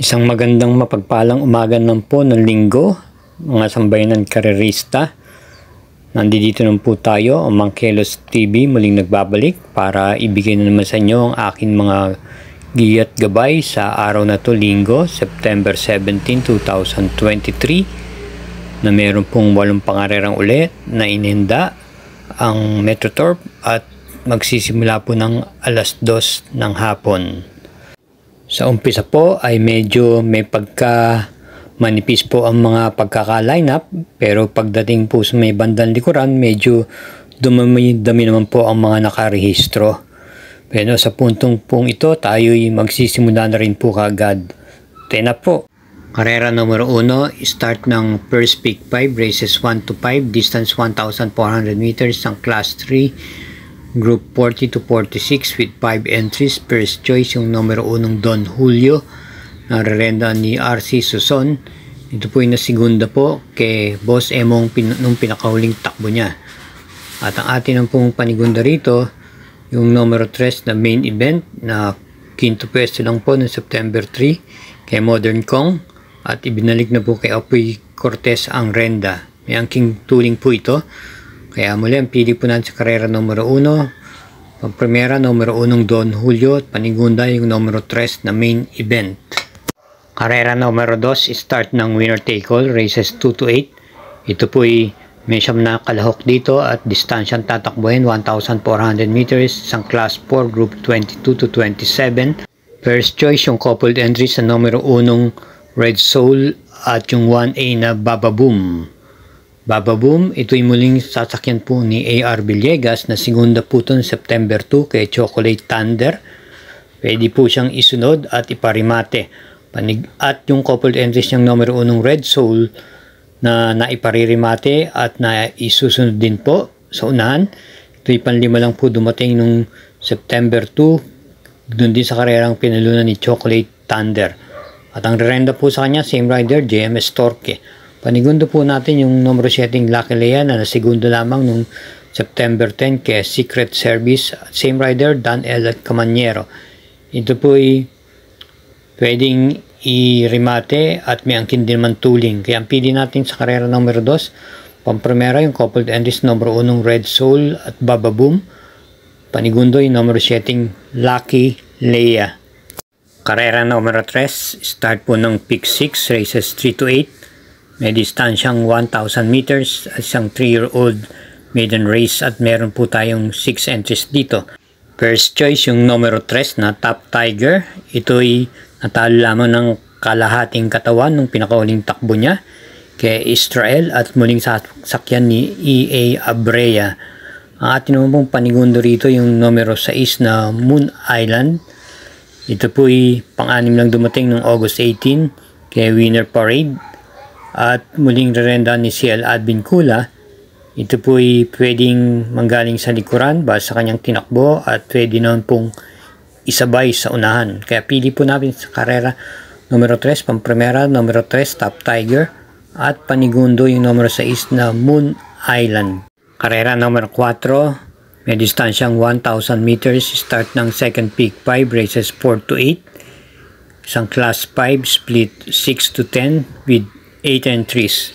Isang magandang mapagpalang umaga naman po ng linggo, mga sambayanan karerista. Nandito naman po tayo, ang Mangkelos TV muling nagbabalik para ibigay na naman sa inyo ang aking mga giya't gabay sa araw na to, linggo, September 17, 2023, na meron pong 8 pangarerang ulit na inihanda ang Metrotorp at magsisimula po ng alas 2 ng hapon. Sa umpisa po ay medyo may manipis po ang mga pagkaka-line up, pero pagdating po sa may bandang likuran, medyo dami naman po ang mga nakarehistro. Pero sa puntong pong ito, tayo'y magsisimula na rin po kagad. Tena po. Karera numero 1, start ng first peak 5, races 1 to 5, distance 1,400 meters ang class 3. Group 40 to 46 with 5 entries. First choice yung numero 1 Don Julio na rerenda ni RC Suson. Ito po yung nasigunda po kay Boss Emong nung pinakahuling takbo niya. At ang atin ang pong panigunda rito yung numero 3 na main event na quinto pwesto lang po noong September 3 kay Modern Kong, at ibinalik na po kay Apoy Cortez ang renda. May angking tuling po ito. Kaya muli ang pili po natin sa karera numero 1. Pagpremera numero 1 Don Julio at panigunda yung numero 3 na main event. Karera numero 2, start ng winner take all, races 2 to 8. Ito po ay may siyam na kalahok dito at distansyang tatakbuhin 1,400 meters, isang class 4, group 22 to 27. First choice yung coupled entry sa numero 1 Red Soul at yung 1A na Baba Boom. Baba Boom, ito'y muling sasakyan po ni A.R. Villegas na segunda po ito September 2 kay Chocolate Thunder. Pwede po siyang isunod at iparimate. At yung coupled entries niyang numero 1 Red Soul na naiparirimate at na isusunod din po sa unahan. Ito'y panlima lang po dumating nung September 2. Doon din sa karerang pinalunan ni Chocolate Thunder. At ang rerenda po sa kanya, same rider, JMS Torque. Panigundo po natin yung numero 7 Lucky Lea na segundo lamang nung September 10 kay Secret Service at same rider Dan L. at Camanyero. Ito po ay pwedeng i-remate at may angkin din man tuling. Kaya ang pili natin sa karera numero 2, pampremera yung coupled entries numero 1 Red Soul at Baba Boom. Panigundo yung numero 7 Lucky Lea. Karera numero 3, start po ng peak 6, races 3 to 8. May distansyang 1,000 meters at isang 3-year-old maiden race at meron po tayong 6 entries dito. First choice yung numero 3 na Top Tiger. Ito'y natalo lamang ng kalahating katawan nung pinakahuling takbo niya kay Israel at muling sasakyan ni E.A. Abrea. Ang atin naman pong panigundo rito yung numero 6 na Moon Island. Ito po'y pang-anim lang dumating noong August 18 kay Winner Parade. At muling rerenda ni CL Advin Kula. Ito po ay pwedeng manggaling sa likuran base sa kanyang tinakbo at pwede naman pong isabay sa unahan. Kaya pili po natin sa karera numero 3, pampremera, numero 3, Top Tiger, at panigundo yung numero 6 na Moon Island. Karera numero 4, may distansyang 1,000 meters, start ng second peak 5, races 4 to 8. Isang class 5, split 6 to 10 with 8 entries.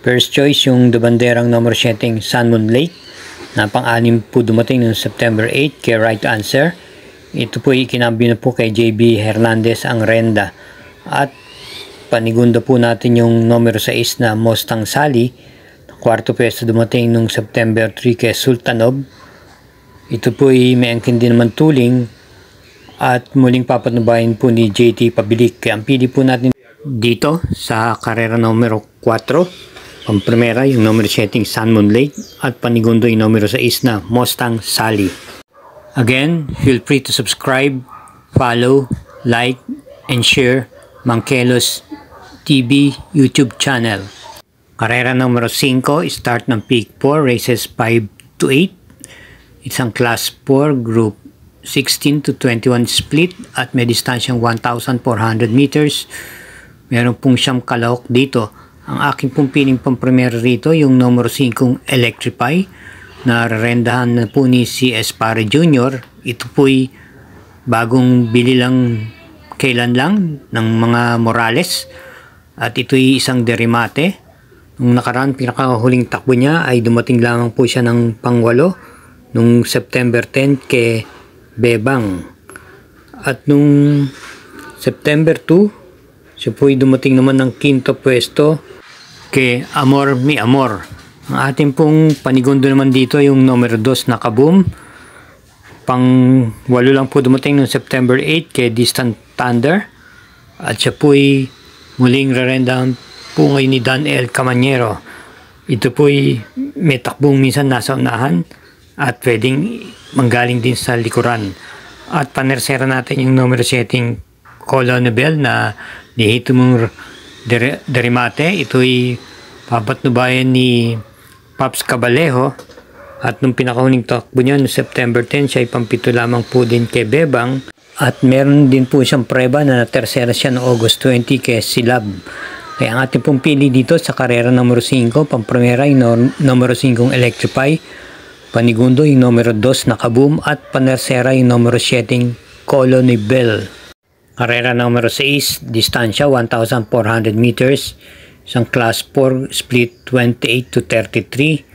First choice yung banderang number 7 Sun Moon Lake na pang-anim po dumating noong September 8 kay Right Answer. Ito po ikinambyo na po kay JB Hernandez ang renda. At panigunda po natin yung numero 6 na Mustang Sally. Kwarto pwesto dumating noong September 3 kay Sultanov. Ito po may angkin din naman tuling at muling papatnubayan po ni JT Pabilik. Kaya ang pili po natin dito sa karera numero 4, pampremera yung numero 7 Sun Moon Lake at panigundo yung numero 6 na Mustang Sally. Again, feel free to subscribe, follow, like, and share Mangkelos TV YouTube channel. Karera numero 5, start ng peak 4, races 5 to 8. Isang class 4, group 16 to 21 split at may distansyang 1,400 meters. Meron pong siyam kalahok dito. Ang aking pong piling pampremera rito yung numero 5 Electrify na rerendahan na po ni C.S. Pare Jr. Ito po'y bagong bili lang kailan lang ng mga Morales at ito'y isang derimate. Nung nakaraan, pinakahuling takbo niya ay dumating lamang po siya ng pangwalo nung September 10 kay Bebang. At nung September 2, siya po'y dumating naman ng quinto pwesto kay Amor Mi Amor. Ang ating pong panigundo naman dito yung numero 2 na Kaboom. Pang-walo lang po dumating noong September 8 kay Distant Thunder. At siya po'y muling rarendahan po ngayon ni Dan L. Camanyero. Ito po'y may takbong minsan nasa unahan at pwedeng manggaling din sa likuran. At panersera natin yung numero 7 Colonel na dihito mong derimate. Ito'y papatnubayan ni Paps Cabalejo. At nung pinakahuling takbo niya, noong September 10, siya ay pampito lamang po din kay Bebang. At meron din po siyang preba na tersera siya noong August 20 kay Silab. Kaya ang ating pong pili dito sa karera numero 5, pampremera yung numero 5 Electrify, panigundo yung numero 2 na Kaboom, at panersera yung numero 7 Colony Bell. Karera numero 6, distansya 1,400 meters, isang class 4 split 28 to 33.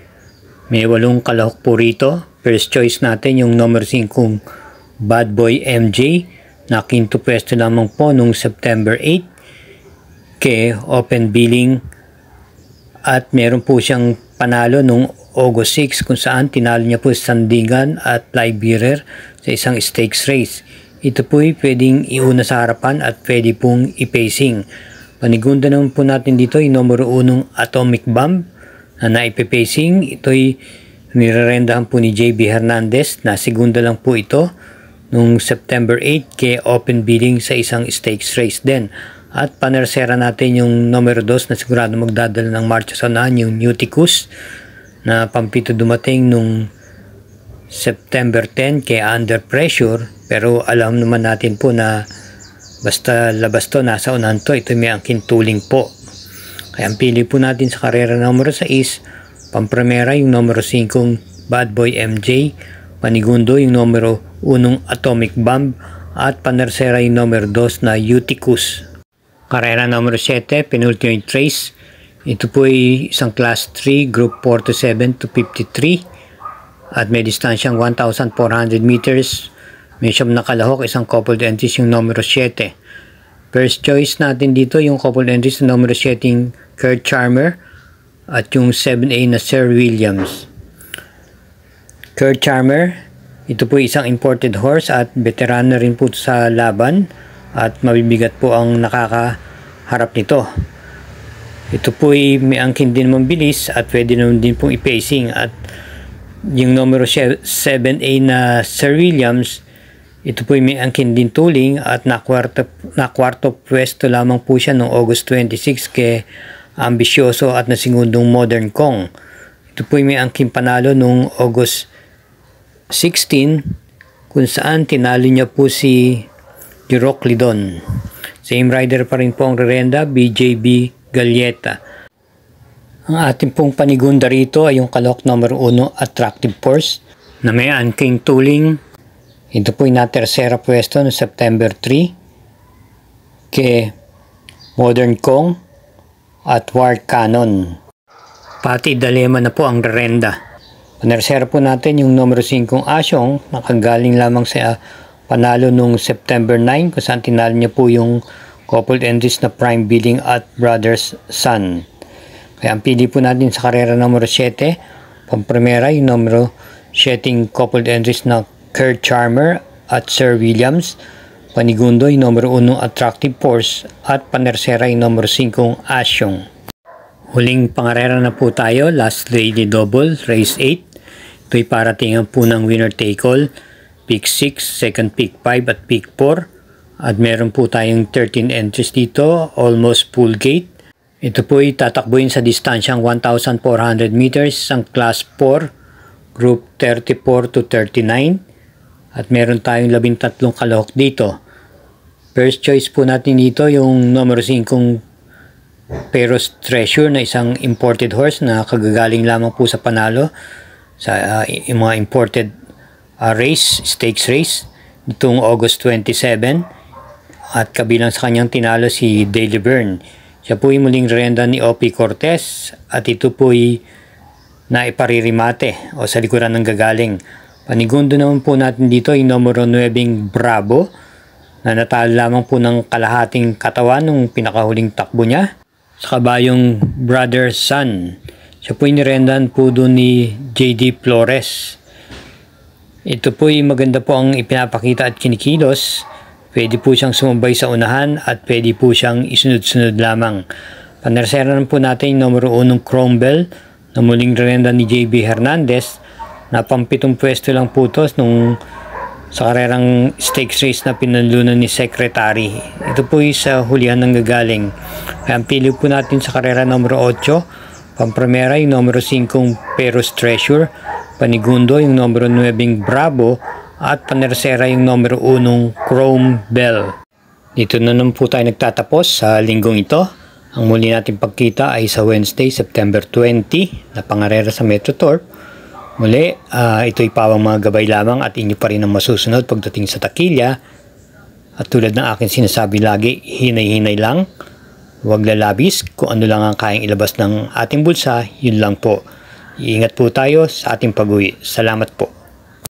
May 8 kalahok po rito. First choice natin yung number 5 Bad Boy MJ na quinto pwesto lamang po nung September 8 kay Open Billing. At meron po siyang panalo nung August 6 kung saan tinalo niya po Sandigan at Live Bearer sa isang stakes race. Ito po ay pwedeng iuna sa harapan at pwede pong ipacing. Panigunda naman po natin dito yung numero 1 Atomic Bomb na naipipacing. Ito'y nirerendahan po ni JB Hernandez na segunda lang po ito nung September 8 kay Open Bidding sa isang stakes race din. At panersera natin yung numero 2 na sigurado magdadala ng marcha sa unahan, yung Newticus na pampito dumating nung September 10 kay Under Pressure. Pero alam naman natin po na basta labas to, nasa unahan to, ito may angkin tuling po. Kaya ang pili po natin sa karera numero 6, pampremera yung numero 5 Bad Boy MJ, panigundo yung numero 1 Atomic Bomb, at panersera yung numero 2 na Uticus. Karera numero 7, penultimate race. Ito po ay isang class 3, group 47 to 53 at may distansyang 1,400 meters. May siyam na kalahok, isang coupled entries yung numero 7. First choice natin dito yung coupled entries na numero 7 Kurt Charmer at yung 7A na Sir Williams. Kurt Charmer, ito po isang imported horse at veteran na rin po sa laban at mabibigat po ang nakakaharap nito. Ito po ay may angkin din mabilis at pwede naman din pong ipacing. At yung numero 7A na Sir Williams, ito po ay may angkin din tuling at nakwarto pwesto lamang po siya noong August 26 kay Ambisyoso at nasingundong Modern Kong. Ito po ay may angkin panalo noong August 16 kung saan tinalo niya po si Euroclidon. Same rider pa rin po ang rerenda, BJB Galleta. Ang ating pong panigunda rito ay yung kalahok number 1 Attractive Force na may angking tuling. Ito po ay na-tersera pwesto no September 3 kay Modern Kong at War Cannon. Pati Dalema na po ang rerenda. Panersera po natin yung numero 5 Asyong, nakagaling lamang sa panalo nung September 9 kung saan tinalo niya po yung coupled entries na Prime Bidding at Brothers Sun. Kaya ang pili po natin sa karera numero 7, pampremera yung numero 7 coupled entries na Kurt Charmer at Sir Williams, panigundo yung numero 1 Attractive Force at panersera yung numero 5 Asyong. Huling pangarera na po tayo, last daily double, race 8. Ito'y paratingan po ng winner take all, pick 6, second pick 5 at pick 4. At meron po tayong 13 entries dito, almost full gate. Ito po ay tatakbuhin sa distansyang 1,400 meters, ang class 4, group 34 to 39. At meron tayong 13 kalahok dito. First choice po natin dito yung numero 5 Peros Treasure na isang imported horse na kagagaling lamang po sa panalo sa mga imported race, stakes race nitong August 27. at kabilang sa kanyang tinalo si Daily Byrne. Siya po ay muling renda ni O.P. Cortez at ito po ay naiparirimate o sa likuran ng gagaling. Panigundo naman po natin dito ay numero 9 Bravo na natalo lamang po ng kalahating katawan nung pinakahuling takbo niya sa kabayong Brother Sun. Siya po ay nirendan po doon ni J.D. Flores. Ito po ay maganda po ang ipinapakita at kinikilos. Pwede po siyang sumabay sa unahan at pwede po siyang isunod-sunod lamang. Panersera na po natin yung numero 1 Cromwell na muling renda ni J.B. Hernandez na pampitong pwesto lang po ito nung sa karerang stakes race na pinalunan ni Secretary. Ito po ay sa hulihan ng gagaling. Kaya ang pili po natin sa karera numero 8, pampremera yung numero 5 Peros Treasure, panigundo yung numero 9 Bravo, at panersera yung numero 1 Chrome Bell. Dito na naman po tayo nagtatapos sa linggong ito. Ang muli natin pagkita ay sa Wednesday, September 20 na pangarera sa Metrotorp. Muli, ito'y pawang mga gabay lamang at inyo pa rin ang masusunod pagdating sa takilya. At tulad ng aking sinasabi lagi, hinay-hinay lang. Huwag lalabis, kung ano lang ang kayang ilabas ng ating bulsa, yun lang po. Iingat po tayo sa ating pag-uwi. Salamat po.